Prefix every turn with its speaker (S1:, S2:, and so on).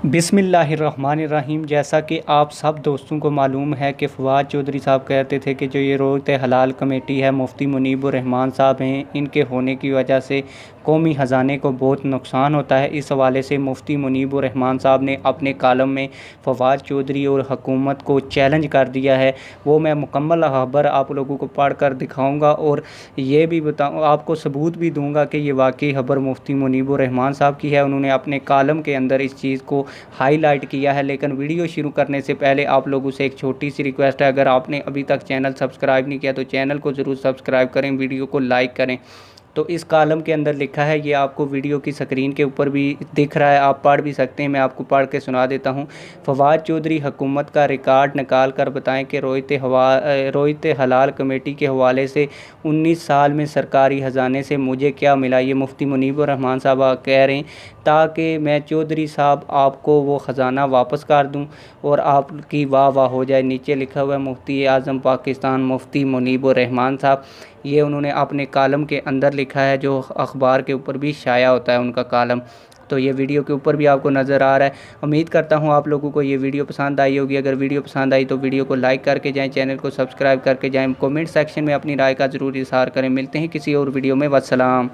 S1: बिस्मिल्लाहिर्रहमानिर्रहीम। जैसा कि आप सब दोस्तों को मालूम है कि फवाद चौधरी साहब कहते थे कि जो ये रोज़ हलाल कमेटी है, मुफ्ती मुनीबुर रहमान साहब हैं, इनके होने की वजह से कौमी ख़जाने को बहुत नुकसान होता है। इस हवाले से मुफ्ती मुनीबुर रहमान साहब ने अपने कालम में फवाद चौधरी और हुकूमत को चैलेंज कर दिया है। वो मैं मुकम्मल खबर आप लोगों को पढ़ कर दिखाऊँगा और ये भी बताऊँ, आपको सबूत भी दूँगा कि ये वाकई खबर मुफ्ती मुनीबुर रहमान साहब की है। उन्होंने अपने कालम के अंदर इस चीज़ को हाईलाइट किया है। लेकिन वीडियो शुरू करने से पहले आप लोगों से एक छोटी सी रिक्वेस्ट है, अगर आपने अभी तक चैनल सब्सक्राइब नहीं किया तो चैनल को ज़रूर सब्सक्राइब करें, वीडियो को लाइक करें। तो इस कॉलम के अंदर लिखा है, ये आपको वीडियो की स्क्रीन के ऊपर भी दिख रहा है, आप पढ़ भी सकते हैं, मैं आपको पढ़ के सुना देता हूँ। फवाद चौधरी हुकूमत का रिकॉर्ड निकाल कर बताएं कि रोयत हलाल कमेटी के हवाले से 19 साल में सरकारी ख़जाने से मुझे क्या मिला। ये मुफ्ती मुनीबुर रहमान साहब कह रहे हैं, ताकि मैं चौधरी साहब आपको वो ख़जाना वापस कर दूं और आपकी वाह वाह हो जाए। नीचे लिखा हुआ है मुफ्ती आज़म पाकिस्तान मुफ्ती मुनीबुर रहमान साहब। ये उन्होंने अपने कालम के अंदर लिखा है, जो अखबार के ऊपर भी शाया होता है उनका कालम। तो ये वीडियो के ऊपर भी आपको नज़र आ रहा है। उम्मीद करता हूँ आप लोगों को ये वीडियो पसंद आई होगी। अगर वीडियो पसंद आई तो वीडियो को लाइक करके जाएं, चैनल को सब्सक्राइब करके जाएं, कमेंट सेक्शन में अपनी राय का ज़रूर इज़हार करें। मिलते हैं किसी और वीडियो में। वस्सलाम।